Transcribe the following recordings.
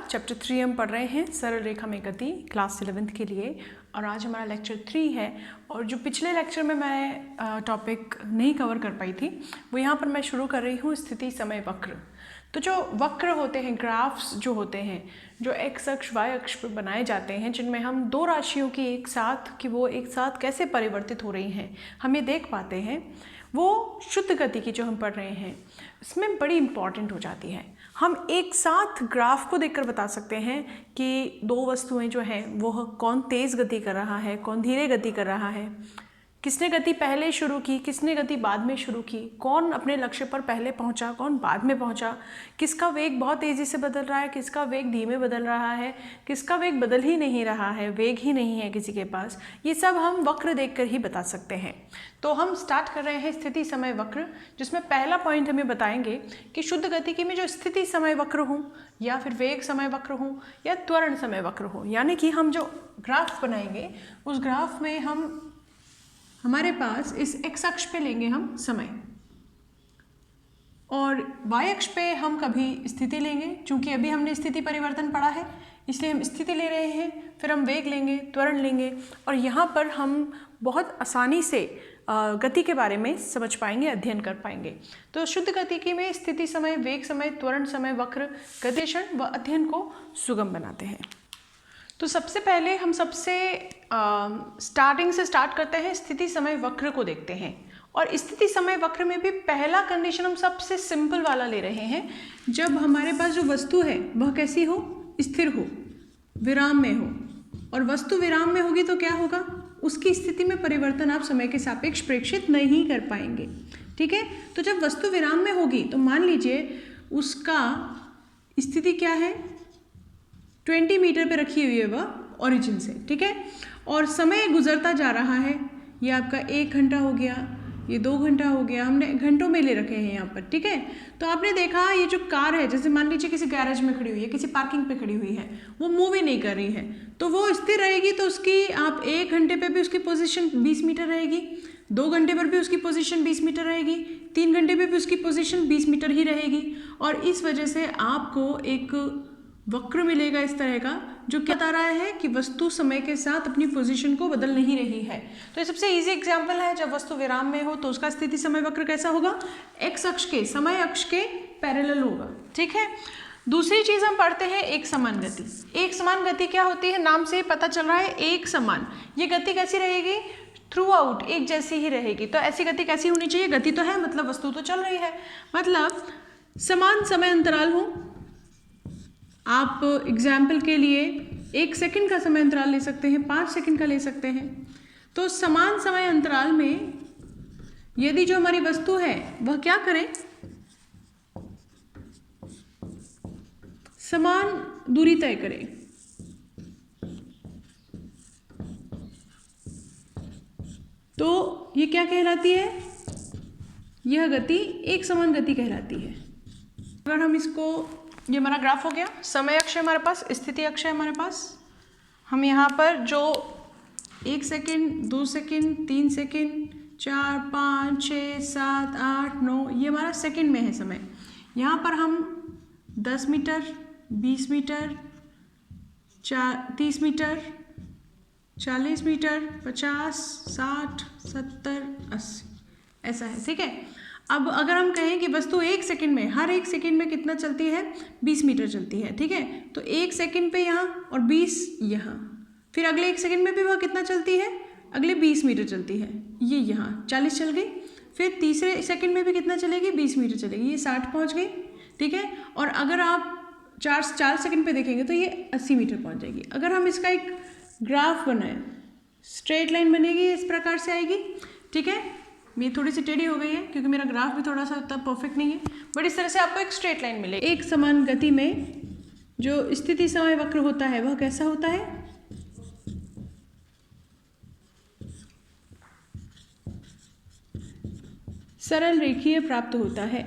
नमस्कार। चैप्टर 3 हम पढ़ रहे हैं सरल रेखा में गति क्लास 11th के लिए और आज हमारा लेक्चर 3 है। और जो पिछले लेक्चर में मैं टॉपिक नहीं कवर कर पाई थी वो यहाँ पर मैं शुरू कर रही हूँ स्थिति समय वक्र। तो जो वक्र होते हैं, ग्राफ्स जो होते हैं, जो एक्स अक्ष वाई अक्ष पर बनाए जाते हैं, जिनमें हम दो राशियों की एक साथ कैसे परिवर्तित हो रही हैं हम ये देख पाते हैं, वो शुद्ध गति की जो हम पढ़ रहे हैं इसमें बड़ी इंपॉर्टेंट हो जाती है। हम एक साथ ग्राफ को देखकर बता सकते हैं कि दो वस्तुएं जो हैं वो कौन तेज़ गति कर रहा है, कौन धीरे गति कर रहा है, किसने गति पहले शुरू की, किसने गति बाद में शुरू की, कौन अपने लक्ष्य पर पहले पहुंचा, कौन बाद में पहुंचा, किसका वेग बहुत तेज़ी से बदल रहा है, किसका वेग धीमे बदल रहा है, किसका वेग बदल ही नहीं रहा है, वेग ही नहीं है किसी के पास। ये सब हम वक्र देखकर ही बता सकते हैं। तो हम स्टार्ट कर रहे हैं स्थिति समय वक्र, जिसमें पहला पॉइंट हमें बताएंगे कि शुद्ध गतिकी में जो स्थिति समय वक्र हो या फिर वेग समय वक्र हो या त्वरण समय वक्र हो, यानी कि हम जो ग्राफ बनाएंगे उस ग्राफ में हमारे पास इस एक्स अक्ष पे लेंगे हम समय और वाई अक्ष पे हम कभी स्थिति लेंगे। चूंकि अभी हमने स्थिति परिवर्तन पढ़ा है इसलिए हम स्थिति ले रहे हैं, फिर हम वेग लेंगे, त्वरण लेंगे और यहाँ पर हम बहुत आसानी से गति के बारे में समझ पाएंगे, अध्ययन कर पाएंगे। तो शुद्ध गतिकी में स्थिति समय, वेग समय, त्वरण समय वक्र गतिक्षण व अध्ययन को सुगम बनाते हैं। तो सबसे पहले हम स्टार्टिंग से स्टार्ट करते हैं, स्थिति समय वक्र को देखते हैं। और स्थिति समय वक्र में भी पहला कंडीशन हम सबसे सिंपल वाला ले रहे हैं, जब हमारे पास जो वस्तु है वह कैसी हो, स्थिर हो, विराम में हो। और वस्तु विराम में होगी तो क्या होगा, उसकी स्थिति में परिवर्तन आप समय के सापेक्ष प्रेक्षित नहीं कर पाएंगे। ठीक है, तो जब वस्तु विराम में होगी तो मान लीजिए उसका स्थिति क्या है, 20 मीटर पे रखी हुई है वह ओरिजिन से। ठीक है, और समय गुजरता जा रहा है, ये आपका 1 घंटा हो गया, ये 2 घंटा हो गया, हमने घंटों में ले रखे हैं यहाँ पर। ठीक है, तो आपने देखा ये जो कार है, जैसे मान लीजिए किसी गैरेज में खड़ी हुई है, किसी पार्किंग पे खड़ी हुई है, वो मूव ही नहीं कर रही है, तो वो स्थिर रहेगी तो उसकी आप 1 घंटे पे भी उसकी पोजीशन 20 मीटर रहेगी, 2 घंटे पर भी उसकी पोजीशन 20 मीटर रहेगी, 3 घंटे पे भी उसकी पोजीशन 20 मीटर ही रहेगी। और इस वजह से आपको एक वक्र मिलेगा इस तरह का, जो क्या बता रहा है कि वस्तु समय के साथ अपनी पोजीशन को बदल नहीं रही है। तो ये सबसे इजी एग्जांपल है, जब वस्तु विराम में हो तो उसका स्थिति समय वक्र कैसा होगा, एक्स अक्ष के, समय अक्ष के पैरेलल होगा। ठीक है, दूसरी चीज हम पढ़ते हैं एक समान गति। एक समान गति क्या होती है, नाम से ही पता चल रहा है एक समान। ये गति कैसी रहेगी, थ्रू आउट एक जैसी ही रहेगी। तो ऐसी गति कैसी होनी चाहिए, गति तो है मतलब वस्तु तो चल रही है, मतलब समान समय अंतराल हो। आप एग्जाम्पल के लिए 1 सेकंड का समय अंतराल ले सकते हैं, 5 सेकंड का ले सकते हैं। तो समान समय अंतराल में यदि जो हमारी वस्तु है वह क्या करे, समान दूरी तय करे, तो ये क्या कहलाती है, यह गति एक समान गति कहलाती है। अगर हम इसको, ये हमारा ग्राफ हो गया, समय अक्ष है हमारे पास, स्थिति अक्ष है हमारे पास। हम यहाँ पर जो 1 सेकंड, 2 सेकंड, 3 सेकंड, 4, 5, 6, 7, 8, 9, ये हमारा सेकंड में है समय। यहाँ पर हम 10 मीटर, 20 मीटर, 30 मीटर, 40 मीटर, 50, 60, 70, 80 ऐसा है। ठीक है, अब अगर हम कहें कि वस्तु 1 सेकंड में, हर 1 सेकंड में कितना चलती है, 20 मीटर चलती है। ठीक है, तो 1 सेकंड पे यहाँ और 20 यहाँ, फिर अगले 1 सेकंड में भी वह कितना चलती है, अगले 20 मीटर चलती है, ये यहाँ 40 चल गई। फिर तीसरे सेकंड में भी कितना चलेगी, 20 मीटर चलेगी, ये 60 पहुँच गई। ठीक है, और अगर आप 4 सेकंड पे देखेंगे तो ये 80 मीटर पहुँच जाएगी। अगर हम इसका एक ग्राफ बनाएं, स्ट्रेट लाइन बनेगी, इस प्रकार से आएगी। ठीक है, ये थोड़ी सी टेढ़ी हो गई है क्योंकि मेरा ग्राफ भी थोड़ा सा उतना परफेक्ट नहीं है, बट इस तरह से आपको एक स्ट्रेट लाइन मिलेगी। एक समान गति में जो स्थिति समय वक्र होता है वह कैसा होता है, सरल रेखीय प्राप्त होता है।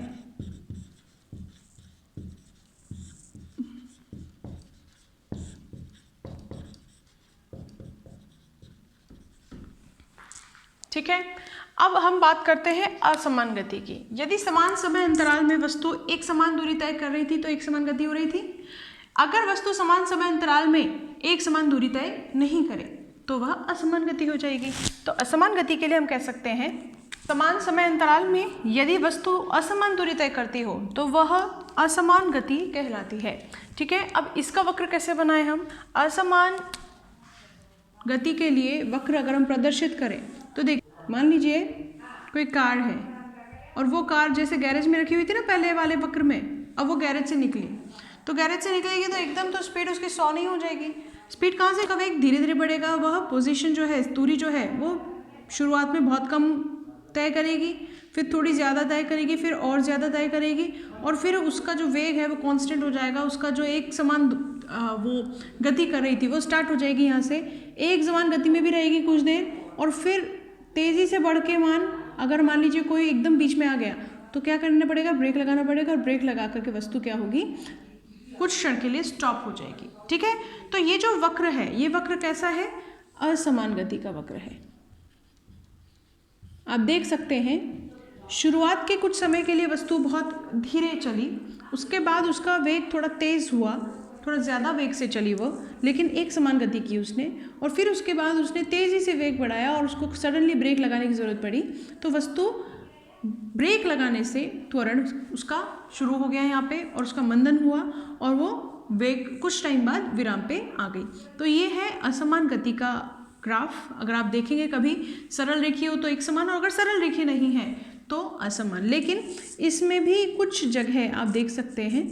ठीक है, अब हम बात करते हैं असमान गति की। यदि समान समय अंतराल में वस्तु एक समान दूरी तय कर रही थी तो एक समान गति हो रही थी। अगर वस्तु समान समय अंतराल में एक समान दूरी तय नहीं करे तो वह असमान गति हो जाएगी। तो असमान गति के लिए हम कह सकते हैं समान समय अंतराल में यदि वस्तु असमान दूरी तय करती हो तो वह असमान गति कहलाती है। ठीक है, अब इसका वक्र कैसे बनाएं हम? असमान गति के लिए वक्र अगर हम प्रदर्शित करें तो देखिए, मान लीजिए कोई कार है और वो कार जैसे गैरेज में रखी हुई थी ना पहले वाले वक्र में, अब वो गैरेज से निकली, तो गैरेज से निकलेगी तो एकदम तो स्पीड उसकी 100 नहीं हो जाएगी। स्पीड कहाँ से कब एक धीरे धीरे बढ़ेगा, वह पोजीशन जो है, दूरी जो है वो शुरुआत में बहुत कम तय करेगी, फिर थोड़ी ज़्यादा तय करेगी, फिर और ज़्यादा तय करेगी, और फिर उसका जो वेग है वो कांस्टेंट हो जाएगा। उसका जो एक समान वो गति कर रही थी वो स्टार्ट हो जाएगी यहाँ से, एक समान गति में भी रहेगी कुछ देर, और फिर तेज़ी से बढ़ के अगर मान लीजिए कोई एकदम बीच में आ गया तो क्या करना पड़ेगा? ब्रेक लगाना पड़ेगा, और ब्रेक लगा करके वस्तु क्या होगी? कुछ क्षण के लिए स्टॉप हो जाएगी। ठीक है, तो ये जो वक्र है, ये वक्र कैसा है? असमान गति का वक्र है। आप देख सकते हैं शुरुआत के कुछ समय के लिए वस्तु बहुत धीरे चली, उसके बाद उसका वेग थोड़ा तेज हुआ, थोड़ा ज़्यादा वेग से चली वो, लेकिन एक समान गति की उसने, और फिर उसके बाद उसने तेज़ी से वेग बढ़ाया और उसको सडनली ब्रेक लगाने की ज़रूरत पड़ी, तो वस्तु ब्रेक लगाने से त्वरण उसका शुरू हो गया यहाँ पे, और उसका मंदन हुआ और वो वेग कुछ टाइम बाद विराम पे आ गई। तो ये है असमान गति का ग्राफ। अगर आप देखेंगे कभी सरल रेखीय हो तो एक समान, और अगर सरल रेखीय नहीं है तो असमान। लेकिन इसमें भी कुछ जगह आप देख सकते हैं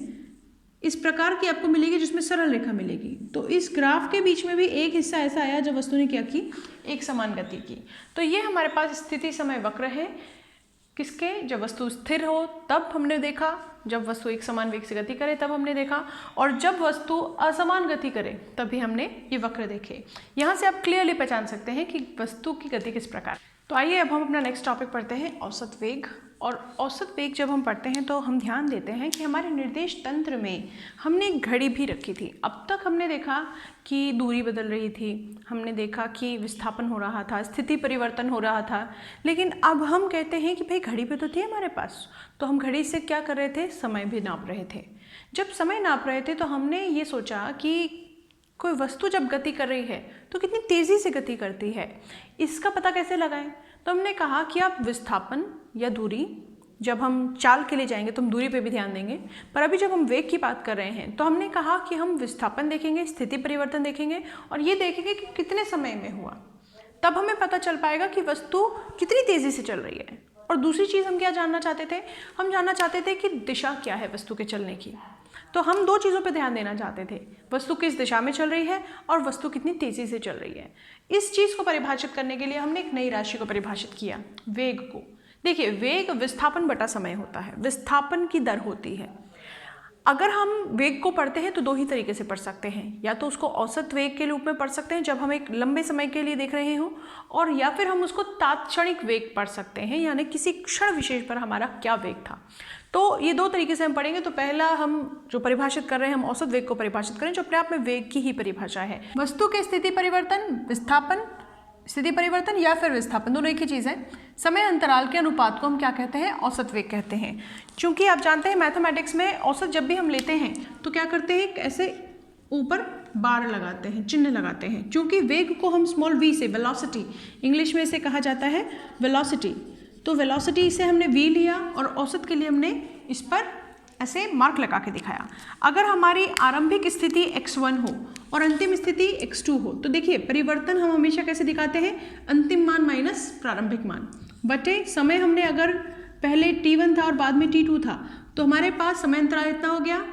इस प्रकार की आपको मिलेगी जिसमें सरल रेखा मिलेगी। तो इस ग्राफ के बीच में भी एक हिस्सा ऐसा आया जब वस्तु ने क्या की? एक समान गति की। तो ये हमारे पास स्थिति समय वक्र है। किसके? जब वस्तु स्थिर हो तब हमने देखा, जब वस्तु एक समान वेग से गति करे तब हमने देखा, और जब वस्तु असमान गति करे तभी हमने ये वक्र देखे। यहाँ से आप क्लियरली पहचान सकते हैं कि वस्तु की गति किस प्रकार। तो आइए अब हम अपना नेक्स्ट टॉपिक पढ़ते हैं, औसत वेग। और औसत वेग जब हम पढ़ते हैं तो हम ध्यान देते हैं कि हमारे निर्देश तंत्र में हमने एक घड़ी भी रखी थी। अब तक हमने देखा कि दूरी बदल रही थी, हमने देखा कि विस्थापन हो रहा था, स्थिति परिवर्तन हो रहा था, लेकिन अब हम कहते हैं कि भाई घड़ी भी तो थी हमारे पास, तो हम घड़ी से क्या कर रहे थे? समय भी नाप रहे थे। जब समय नाप रहे थे तो हमने ये सोचा कि कोई वस्तु जब गति कर रही है तो कितनी तेज़ी से गति करती है, इसका पता कैसे लगाएं? तो हमने कहा कि आप विस्थापन या दूरी, जब हम चाल के लिए जाएंगे तो हम दूरी पे भी ध्यान देंगे, पर अभी जब हम वेग की बात कर रहे हैं तो हमने कहा कि हम विस्थापन देखेंगे, स्थिति परिवर्तन देखेंगे, और ये देखेंगे कि कितने समय में हुआ, तब हमें पता चल पाएगा कि वस्तु कितनी तेज़ी से चल रही है। और दूसरी चीज़ हम क्या जानना चाहते थे? हम जानना चाहते थे कि दिशा क्या है वस्तु के चलने की। तो हम दो चीज़ों पे ध्यान देना चाहते थे, वस्तु किस दिशा में चल रही है और वस्तु कितनी तेज़ी से चल रही है। इस चीज़ को परिभाषित करने के लिए हमने एक नई राशि को परिभाषित किया, वेग को। देखिए, वेग विस्थापन बटा समय होता है, विस्थापन की दर होती है। अगर हम वेग को पढ़ते हैं तो दो ही तरीके से पढ़ सकते हैं, या तो उसको औसत वेग के रूप में पढ़ सकते हैं जब हम एक लंबे समय के लिए देख रहे हों, और या फिर हम उसको तात्क्षणिक वेग पढ़ सकते हैं, यानी किसी क्षण विशेष पर हमारा क्या वेग था। तो ये दो तरीके से हम पढ़ेंगे। तो पहला हम जो परिभाषित कर रहे हैं, हम औसत वेग को परिभाषित करें, जो अपने आप में वेग की ही परिभाषा है। वस्तु के स्थिति परिवर्तन, विस्थापन, स्थिति परिवर्तन या फिर विस्थापन, दोनों एक ही चीज़ है। समय अंतराल के अनुपात को हम क्या कहते हैं? औसत वेग कहते हैं। क्योंकि आप जानते हैं मैथमेटिक्स में औसत जब भी हम लेते हैं तो क्या करते हैं? ऐसे ऊपर बार लगाते हैं, चिन्ह लगाते हैं, क्योंकि वेग को हम स्मॉल v से, वेलोसिटी इंग्लिश में इसे कहा जाता है वेलोसिटी, तो वेलोसिटी से हमने v लिया और औसत के लिए हमने इस पर ऐसे मार्क लगा के दिखाया। अगर हमारी आरंभिक स्थिति x1 हो और अंतिम स्थिति x2 हो, तो देखिए परिवर्तन हम हमेशा कैसे दिखाते हैं? अंतिम मान माइनस प्रारंभिक मान बटे समय। हमने अगर पहले t1 था और बाद में t2 था तो हमारे पास समय अंतराल इतना हो गया,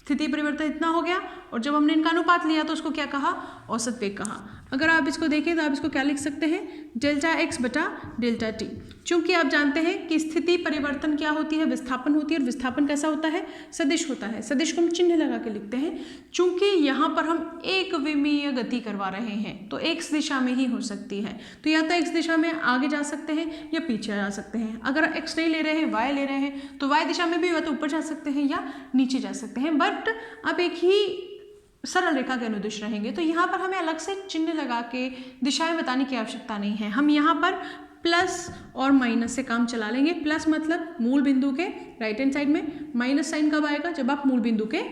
स्थिति परिवर्तन इतना हो गया, और जब हमने इनका अनुपात लिया तो उसको क्या कहा? औसत वेग कहा। अगर आप इसको देखें तो आप इसको क्या लिख सकते हैं? डेल्टा x बटा डेल्टा t। चूंकि आप जानते हैं कि स्थिति परिवर्तन क्या होती है? विस्थापन होती है, और विस्थापन कैसा होता है? सदिश होता है। सदिश को हम चिन्ह लगा के लिखते हैं। चूंकि यहाँ पर हम एक विमीय गति करवा रहे हैं तो x दिशा में ही हो सकती है, तो या तो x दिशा में आगे जा सकते हैं या पीछे जा सकते हैं। अगर x नहीं ले रहे हैं, y ले रहे हैं, तो y दिशा में भी या तो ऊपर जा सकते हैं या नीचे जा सकते हैं, बट आप एक ही सरल रेखा के अनुदिश रहेंगे। तो यहाँ पर हमें अलग से चिन्ह लगा के दिशाएं बताने की आवश्यकता नहीं है। हम यहाँ पर प्लस और माइनस से काम चला लेंगे। प्लस मतलब मूल बिंदु के राइट हैंड साइड में, माइनस साइन कब आएगा? जब आप मूल बिंदु के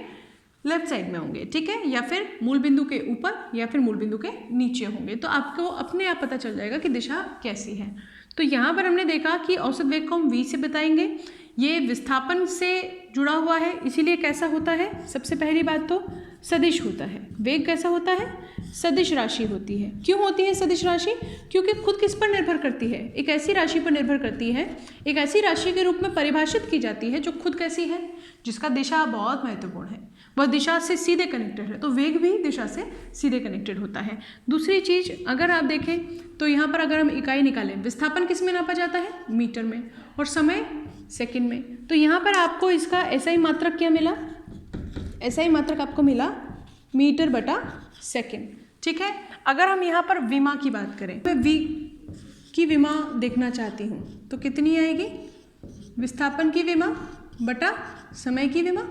लेफ्ट साइड में होंगे, ठीक है, या फिर मूल बिंदु के ऊपर या फिर मूल बिंदु के नीचे होंगे। तो आपको अपने आप पता चल जाएगा कि दिशा कैसी है। तो यहाँ पर हमने देखा कि औसत वेग को हम v से बताएंगे, ये विस्थापन से जुड़ा हुआ है, इसीलिए कैसा होता है, सबसे पहली बात तो सदिश होता है। वेग कैसा होता है, सदिश राशि होती है। क्यों होती है सदिश राशि, क्योंकि खुद किस पर निर्भर करती है, एक ऐसी राशि पर निर्भर करती है, एक ऐसी राशि के रूप में परिभाषित की जाती है जो खुद कैसी है, जिसका दिशा बहुत महत्वपूर्ण है, वह दिशा से सीधे कनेक्टेड है। तो वेग भी दिशा से सीधे कनेक्टेड होता है। दूसरी चीज अगर आप देखें तो यहाँ पर अगर हम इकाई निकालें, विस्थापन किस में नापा जाता है, मीटर में, और समय सेकंड में। तो यहाँ पर आपको इसका ऐसा ही मात्रक क्या मिला, ऐसा ही मात्रक आपको मिला मीटर बटा सेकंड, ठीक है। अगर हम यहाँ पर विमा की बात करें, मैं v की विमा देखना चाहती हूँ तो कितनी आएगी, विस्थापन की विमा बटा समय की विमा।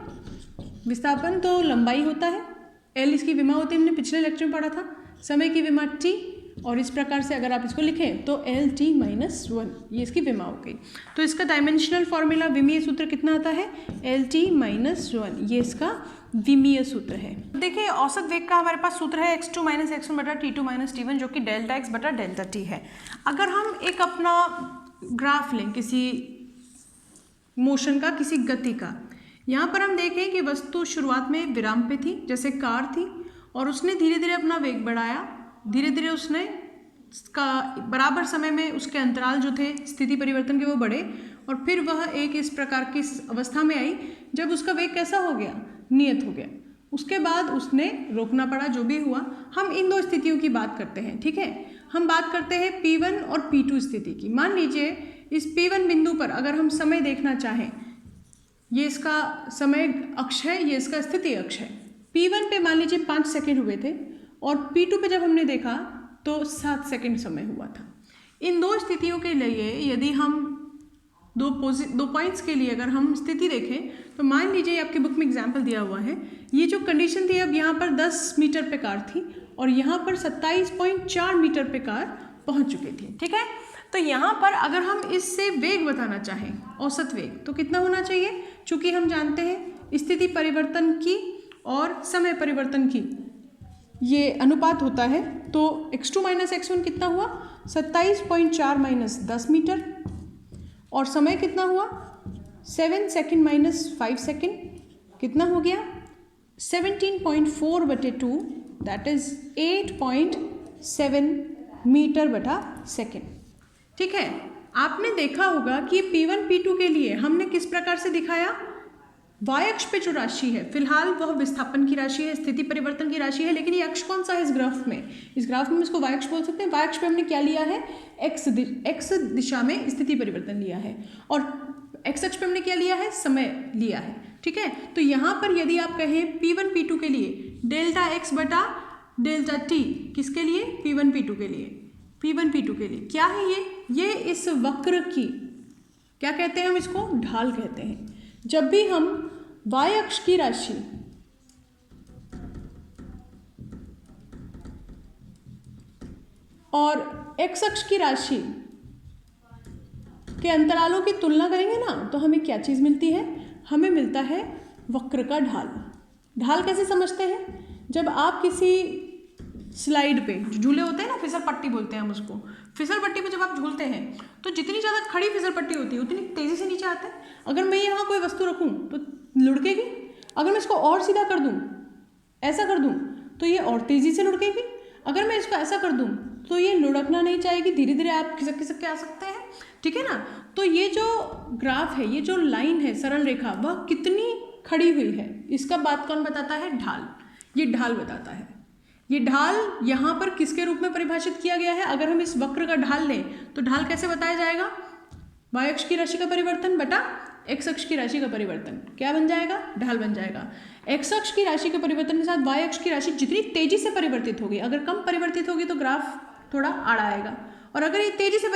विस्थापन तो लंबाई होता है, l इसकी विमा होती है, हमने पिछले लेक्चर में पढ़ा था, समय की विमा t, और इस प्रकार से अगर आप इसको लिखें तो एल टी माइनस 1, ये इसकी विमा हो गई। तो इसका डायमेंशनल फॉर्मूला विमीय सूत्र कितना आता है, एल टी माइनस 1, ये इसका विमीय सूत्र है। देखिए औसत वेग का हमारे पास सूत्र है x2 माइनस x1 बटा t2 माइनस t1, जो कि डेल्टा x बटा डेल्टा t है। अगर हम एक अपना ग्राफ लें किसी मोशन का, किसी गति का, यहाँ पर हम देखें कि वस्तु शुरुआत में विराम पे थी, जैसे कार थी, और उसने धीरे धीरे अपना वेग बढ़ाया, धीरे धीरे उसने का बराबर समय में उसके अंतराल जो थे स्थिति परिवर्तन के वो बढ़े, और फिर वह एक इस प्रकार की अवस्था में आई जब उसका वेग कैसा हो गया, नियत हो गया। उसके बाद उसने रोकना पड़ा, जो भी हुआ। हम इन दो स्थितियों की बात करते हैं, ठीक है। हम बात करते हैं P1 और P2 स्थिति की। मान लीजिए इस P1 बिंदु पर अगर हम समय देखना चाहें, ये इसका समय अक्ष है, ये इसका स्थिति अक्ष है। P1 पे मान लीजिए 5 सेकेंड हुए थे, और P2 पे जब हमने देखा तो 7 सेकेंड समय हुआ था। इन दो स्थितियों के लिए यदि हम दो पॉइंट्स के लिए अगर हम स्थिति देखें, तो मान लीजिए आपके बुक में एग्जाम्पल दिया हुआ है, ये जो कंडीशन थी, अब यहाँ पर 10 मीटर पे कार थी और यहाँ पर 27.4 मीटर पे कार पहुँच चुकी थी, ठीक है। तो यहाँ पर अगर हम इससे वेग बताना चाहें, औसत वेग, तो कितना होना चाहिए, चूँकि हम जानते हैं स्थिति परिवर्तन की और समय परिवर्तन की ये अनुपात होता है, तो x2 माइनस x1 कितना हुआ, 27.4 माइनस 10 मीटर, और समय कितना हुआ 7 सेकेंड माइनस 5 सेकेंड, कितना हो गया 17.4 बटे 2, दैट इज 8.7 मीटर बटा सेकेंड, ठीक है। आपने देखा होगा कि P1 P2 के लिए हमने किस प्रकार से दिखाया, y अक्ष पे जो राशि है फिलहाल वह विस्थापन की राशि है, स्थिति परिवर्तन की राशि है, लेकिन ये अक्ष कौन सा है इस ग्राफ में, इस ग्राफ में इसको y अक्ष बोल सकते हैं। y अक्ष पे हमने क्या लिया है, x दिशा में स्थिति परिवर्तन लिया है, और x अक्ष पे हमने क्या लिया है, समय लिया है, ठीक है। तो यहाँ पर यदि आप कहें P1 P2 के लिए डेल्टा x बटा डेल्टा t, किसके लिए, P1 P2 के लिए, P1 P2 के लिए क्या है ये इस वक्र की क्या कहते हैं, हम इसको ढाल कहते हैं। जब भी हम y अक्ष की राशि और x अक्ष की राशि के अंतरालों की तुलना करेंगे ना, तो हमें क्या चीज़ मिलती है, हमें मिलता है वक्र का ढाल। ढाल कैसे समझते हैं, जब आप किसी स्लाइड पे जो झूले होते हैं ना, फिसल पट्टी बोलते हैं हम उसको, फिसल पट्टी पे जब आप झूलते हैं तो जितनी ज़्यादा खड़ी फिसल पट्टी होती है उतनी तेज़ी से नीचे आता है। अगर मैं यहाँ कोई वस्तु रखूँ तो लुढ़केगी, अगर मैं इसको और सीधा कर दूँ, ऐसा कर दूँ, तो ये और तेज़ी से लुढ़केगी। अगर मैं इसको ऐसा कर दूँ तो ये लुढ़कना नहीं चाहेगी, धीरे धीरे आप खिसक खिसक के आ सकते हैं, ठीक है ना। तो ये जो ग्राफ है, ये जो लाइन है, सरल रेखा, वह कितनी खड़ी हुई है, इसका बात कौन बताता है, ढाल। ये ढाल बताता है। ये ढाल यहाँ पर किसके रूप में परिभाषित किया गया है, अगर हम इस वक्र का ढाल लें तो ढाल कैसे बताया जाएगा, y अक्ष की राशि का परिवर्तन बटा x अक्ष की राशि का परिवर्तन, क्या बन जाएगा, ढाल बन जाएगा। x अक्ष की राशि के परिवर्तन के साथ y अक्ष की राशि जितनी तेजी से परिवर्तित होगी, अगर कम परिवर्तित होगी तो ग्राफ थोड़ा आड़ा आएगा, और अगर ये तेजी से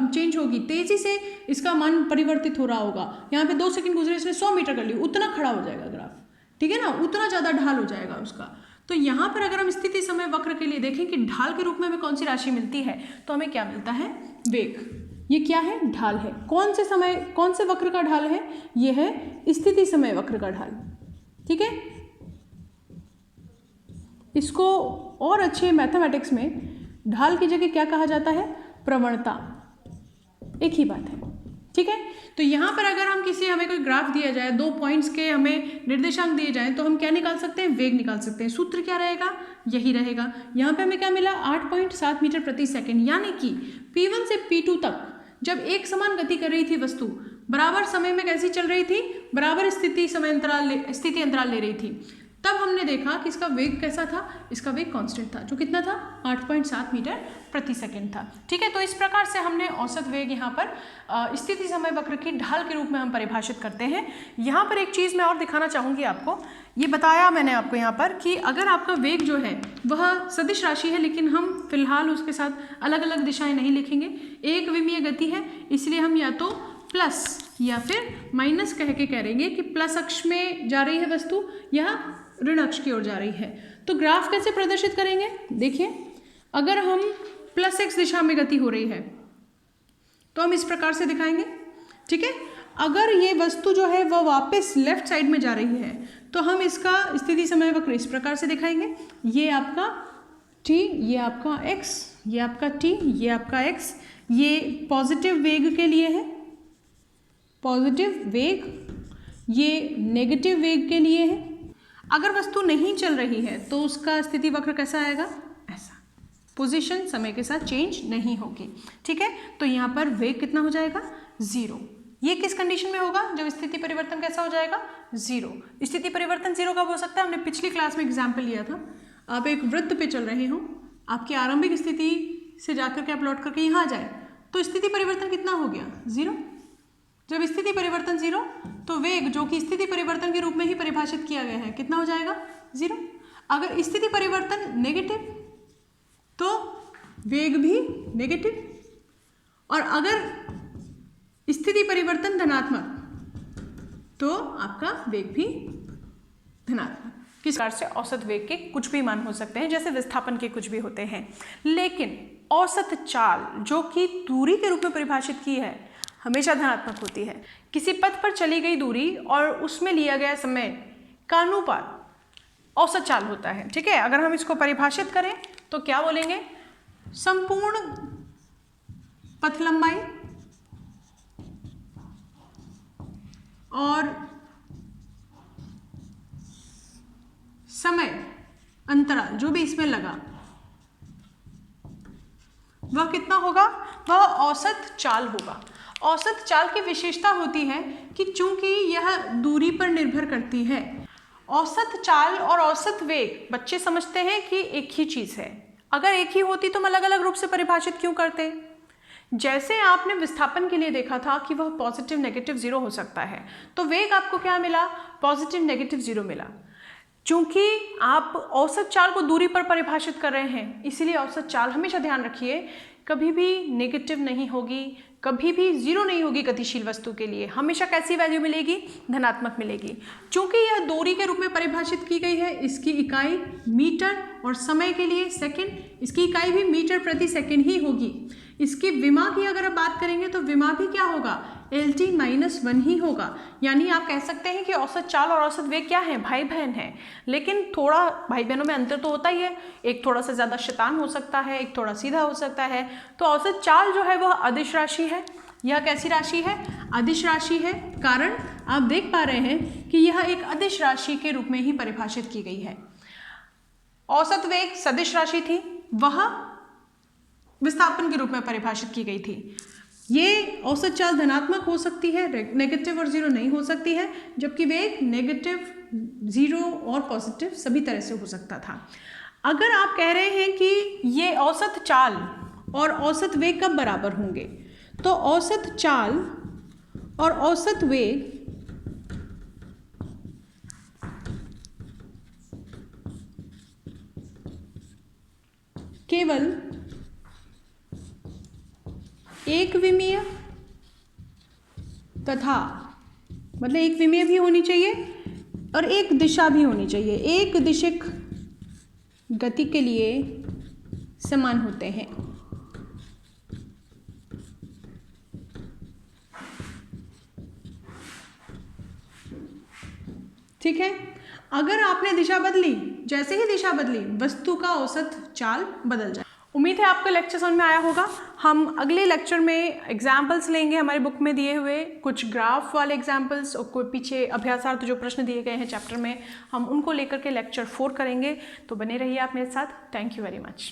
चेंज होगी, तेजी से इसका मान परिवर्तित हो रहा होगा, यहाँ पे 2 सेकंड गुजरे, इसने 100 मीटर कर लिया, उतना खड़ा हो जाएगा ग्राफ, ठीक है ना, उतना ज़्यादा ढाल हो जाएगा उसका। तो यहाँ पर अगर हम स्थिति समय वक्र के लिए देखें कि ढाल के रूप में हमें कौन सी राशि मिलती है, तो हमें क्या मिलता है, वेग। ये क्या है, ढाल है। कौन से समय, कौन से वक्र का ढाल है, ये है स्थिति समय वक्र का ढाल, ठीक है। इसको और अच्छे मैथमेटिक्स में ढाल की जगह क्या कहा जाता है? प्रवणता। एक ही बात है, ठीक है। तो यहाँ पर अगर हम हमें कोई ग्राफ दिया जाए, 2 पॉइंट्स के हमें निर्देशांक दिए जाएं, तो हम क्या निकाल सकते हैं? वेग निकाल सकते हैं। सूत्र क्या रहेगा? यही रहेगा। यहाँ पे हमें क्या मिला? 8.7 मीटर प्रति सेकंड, यानी कि P1 से P2 तक जब एक समान गति कर रही थी वस्तु, बराबर समय में कैसी चल रही थी? बराबर स्थिति अंतराल ले रही थी। तब हमने देखा कि इसका वेग कैसा था? इसका वेग कांस्टेंट था, जो कितना था? 8.7 मीटर प्रति सेकंड था, ठीक है। तो इस प्रकार से हमने औसत वेग यहाँ पर स्थिति समय वक्र की ढाल के रूप में हम परिभाषित करते हैं। यहाँ पर एक चीज़ मैं और दिखाना चाहूँगी आपको। ये बताया मैंने आपको यहाँ पर कि अगर आपका वेग जो है वह सदिश राशि है, लेकिन हम फिलहाल उसके साथ अलग अलग दिशाएं नहीं लिखेंगे। एक विमीय गति है, इसलिए हम या तो प्लस या फिर माइनस कह के करेंगे कि प्लस अक्ष में जा रही है वस्तु या ऋण अक्ष की ओर जा रही है। तो ग्राफ कैसे प्रदर्शित करेंगे? देखिए, अगर हम प्लस x दिशा में गति हो रही है तो हम इस प्रकार से दिखाएंगे, ठीक है। अगर ये वस्तु जो है वह वापस लेफ्ट साइड में जा रही है तो हम इसका स्थिति समय वक्र इस प्रकार से दिखाएंगे। ये आपका t, ये आपका x, ये आपका t, ये आपका x। ये पॉजिटिव वेग के लिए है, पॉजिटिव वेग। ये नेगेटिव वेग के लिए है। अगर वस्तु नहीं चल रही है तो उसका स्थिति वक्र कैसा आएगा? ऐसा। पोजीशन समय के साथ चेंज नहीं होगी, ठीक है। तो यहाँ पर वेग कितना हो जाएगा? 0। ये किस कंडीशन में होगा? जब स्थिति परिवर्तन कैसा हो जाएगा? 0। स्थिति परिवर्तन 0 कब हो सकता है? हमने पिछली क्लास में एग्जाम्पल लिया था। आप एक वृत्त पे चल रहे हो, आपकी आरंभिक स्थिति से जाकर के आप लौट करके यहाँ आ जाए तो स्थिति परिवर्तन कितना हो गया? 0। जब स्थिति परिवर्तन 0 तो वेग जो कि स्थिति परिवर्तन के रूप में ही परिभाषित किया गया है कितना हो जाएगा? 0। अगर स्थिति परिवर्तन नेगेटिव तो वेग भी नेगेटिव, और अगर स्थिति परिवर्तन धनात्मक तो आपका वेग भी धनात्मक। किस प्रकार से औसत वेग के कुछ भी मान हो सकते हैं, जैसे विस्थापन के कुछ भी होते हैं, लेकिन औसत चाल जो कि दूरी के रूप में परिभाषित की है हमेशा धनात्मक होती है। किसी पथ पर चली गई दूरी और उसमें लिया गया समय का अनुपात औसत चाल होता है, ठीक है। अगर हम इसको परिभाषित करें तो क्या बोलेंगे? संपूर्ण पथ लंबाई और समय अंतराल जो भी इसमें लगा वह कितना होगा? वह औसत चाल होगा। औसत चाल की विशेषता होती है कि चूंकि यह दूरी पर निर्भर करती है। औसत चाल और औसत वेग बच्चे समझते हैं कि एक ही चीज है। अगर एक ही होती तो हम अलग अलग रूप से परिभाषित क्यों करते? जैसे आपने विस्थापन के लिए देखा था कि वह पॉजिटिव नेगेटिव 0 हो सकता है, तो वेग आपको क्या मिला? पॉजिटिव नेगेटिव 0 मिला। चूंकि आप औसत चाल को दूरी पर परिभाषित कर रहे हैं, इसीलिए औसत चाल हमेशा ध्यान रखिए कभी भी नेगेटिव नहीं होगी, कभी भी 0 नहीं होगी। गतिशील वस्तु के लिए हमेशा कैसी वैल्यू मिलेगी? धनात्मक मिलेगी। चूंकि यह दूरी के रूप में परिभाषित की गई है, इसकी इकाई मीटर और समय के लिए सेकंड, इसकी इकाई भी मीटर प्रति सेकंड ही होगी। इसकी विमा की अगर आप बात करेंगे तो विमा भी क्या होगा? LT-1 ही होगा। यानी आप कह सकते हैं कि औसत चाल और औसत वेग क्या है? भाई बहन है, लेकिन थोड़ा भाई बहनों में अंतर तो होता ही है। एक थोड़ा सा ज़्यादा शैतान हो सकता है, एक थोड़ा सीधा हो सकता है। तो औसत चाल जो है वह अदिश राशि है। यह कैसी राशि है? अदिश राशि है। कारण आप देख पा रहे हैं कि यह एक अदिश राशि के रूप में ही परिभाषित की गई है। औसत वेग सदिश राशि थी, वह विस्थापन के रूप में परिभाषित की गई थी। ये औसत चाल धनात्मक हो सकती है, नेगेटिव और 0 नहीं हो सकती है, जबकि वेग नेगेटिव, 0 और पॉजिटिव सभी तरह से हो सकता था। अगर आप कह रहे हैं कि ये औसत चाल और औसत वेग कब बराबर होंगे, तो औसत चाल और औसत वेग केवल एक विमीय तथा मतलब एक विमीय भी होनी चाहिए और एक दिशा भी होनी चाहिए, एक दिशिक गति के लिए समान होते हैं। ठीक है। अगर आपने दिशा बदली, जैसे ही दिशा बदली वस्तु का औसत चाल बदल जाए। उम्मीद है आपको लेक्चर समझ में आया होगा। हम अगले लेक्चर में एग्जाम्पल्स लेंगे, हमारी बुक में दिए हुए कुछ ग्राफ वाले एग्जाम्पल्स और कोई पीछे अभ्यासार्थ जो प्रश्न दिए गए हैं चैप्टर में, हम उनको लेकर के लेक्चर 4 करेंगे। तो बने रहिए आप मेरे साथ। Thank you very much.